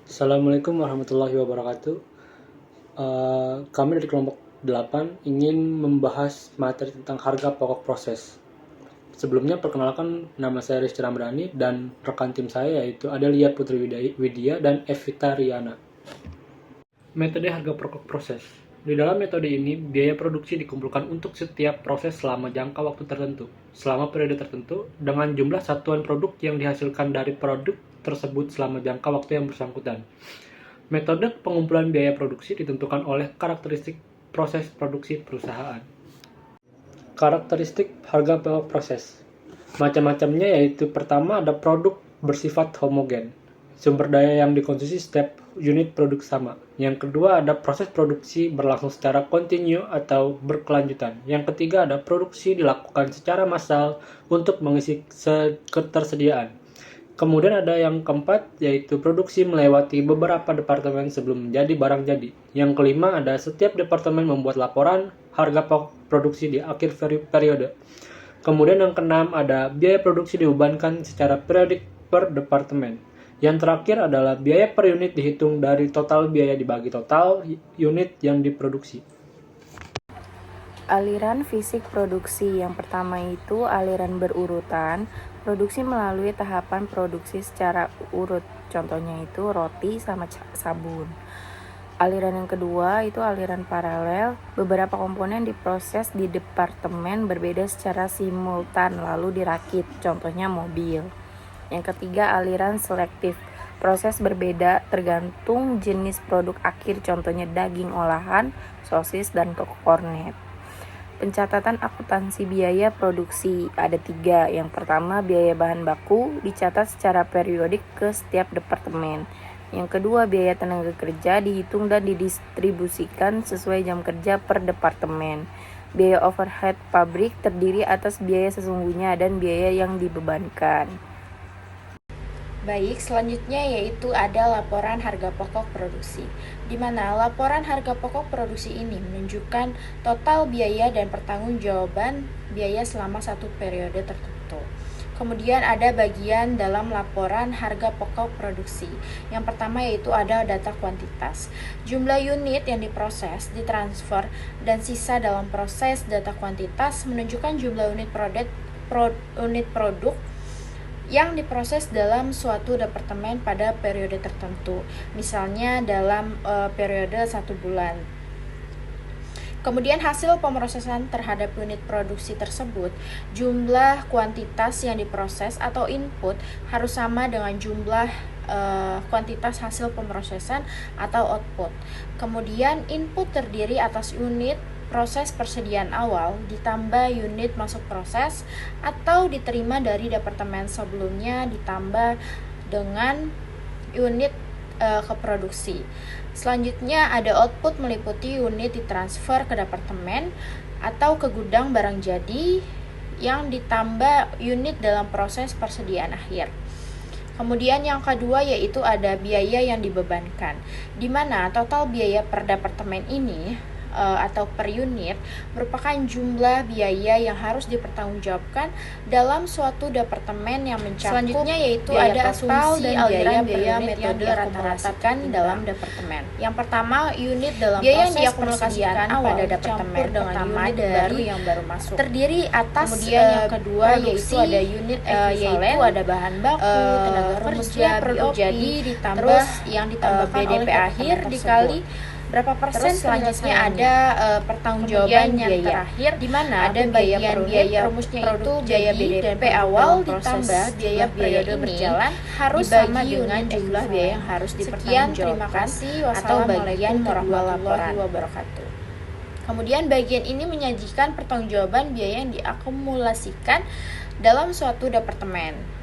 Assalamualaikum warahmatullahi wabarakatuh. Kami dari kelompok 8 ingin membahas materi tentang harga pokok proses. Sebelumnya perkenalkan, nama saya Rizky Ramdhani dan rekan tim saya yaitu Adelia Putri Widya dan Evita Riana. Metode harga pokok proses. Di dalam metode ini, biaya produksi dikumpulkan untuk setiap proses selama jangka waktu tertentu, selama periode tertentu, dengan jumlah satuan produk yang dihasilkan dari produk tersebut selama jangka waktu yang bersangkutan. Metode pengumpulan biaya produksi ditentukan oleh karakteristik proses produksi perusahaan. Karakteristik harga pokok proses. Macam-macamnya yaitu pertama ada produk bersifat homogen. Sumber daya yang dikonsumsi setiap unit produk sama. Yang kedua ada proses produksi berlangsung secara kontinu atau berkelanjutan. Yang ketiga ada produksi dilakukan secara massal untuk mengisi ketersediaan. Kemudian ada yang keempat yaitu produksi melewati beberapa departemen sebelum menjadi barang jadi. Yang kelima ada setiap departemen membuat laporan harga pokok produksi di akhir periode. Kemudian yang keenam ada biaya produksi dibebankan secara periodik per departemen. Yang terakhir adalah biaya per unit dihitung dari total biaya dibagi total unit yang diproduksi. Aliran fisik produksi yang pertama itu aliran berurutan, produksi melalui tahapan produksi secara urut, contohnya itu roti sama sabun. Aliran yang kedua itu aliran paralel, beberapa komponen diproses di departemen berbeda secara simultan lalu dirakit, contohnya mobil. Yang ketiga aliran selektif, proses berbeda tergantung jenis produk akhir, contohnya daging olahan, sosis, dan kornet. Pencatatan akuntansi biaya produksi ada 3. Yang pertama biaya bahan baku dicatat secara periodik ke setiap departemen. Yang kedua biaya tenaga kerja dihitung dan didistribusikan sesuai jam kerja per departemen. Biaya overhead pabrik terdiri atas biaya sesungguhnya dan biaya yang dibebankan. Baik, selanjutnya yaitu ada laporan harga pokok produksi, di mana laporan harga pokok produksi ini menunjukkan total biaya dan pertanggungjawaban biaya selama satu periode tertentu. Kemudian ada bagian dalam laporan harga pokok produksi. Yang pertama yaitu ada data kuantitas. Jumlah unit yang diproses, ditransfer, dan sisa dalam proses data kuantitas menunjukkan jumlah unit produk yang diproses dalam suatu departemen pada periode tertentu, misalnya dalam periode 1 bulan. Kemudian hasil pemrosesan terhadap unit produksi tersebut, jumlah kuantitas yang diproses atau input harus sama dengan jumlah kuantitas hasil pemrosesan atau output. Kemudian input terdiri atas unit proses persediaan awal ditambah unit masuk proses atau diterima dari departemen sebelumnya ditambah dengan unit ke produksi. Selanjutnya ada output meliputi unit ditransfer ke departemen atau ke gudang barang jadi yang ditambah unit dalam proses persediaan akhir. Kemudian yang kedua yaitu ada biaya yang dibebankan, di mana total biaya per departemen ini atau per unit merupakan jumlah biaya yang harus dipertanggungjawabkan dalam suatu departemen yang mencakup. Selanjutnya yaitu ada asumsi dan biaya metode rata-ratakan dalam departemen. Yang pertama unit dalam biaya proses yang diakumulasikan pada departemen pertama dari yang baru masuk terdiri atas. Kemudian yang kedua yaitu ada unit ekvivalen, yaitu ada bahan baku, tenaga kerja, produk jadi ditambah yang ditambahkan BDP akhir dikali berapa persen. Terus selanjutnya ada pertanggungjawaban yang terakhir, di mana ada bagian biaya rumusnya itu biaya BDP awal ditambah biaya periode berjalan harus sama dengan jumlah biaya yang harus dipertanggungjawabkan. Sekian, terima kasih. Atau bagian warahmatullahi wabarakatuh. Kemudian bagian ini menyajikan pertanggungjawaban biaya yang diakumulasikan dalam suatu departemen.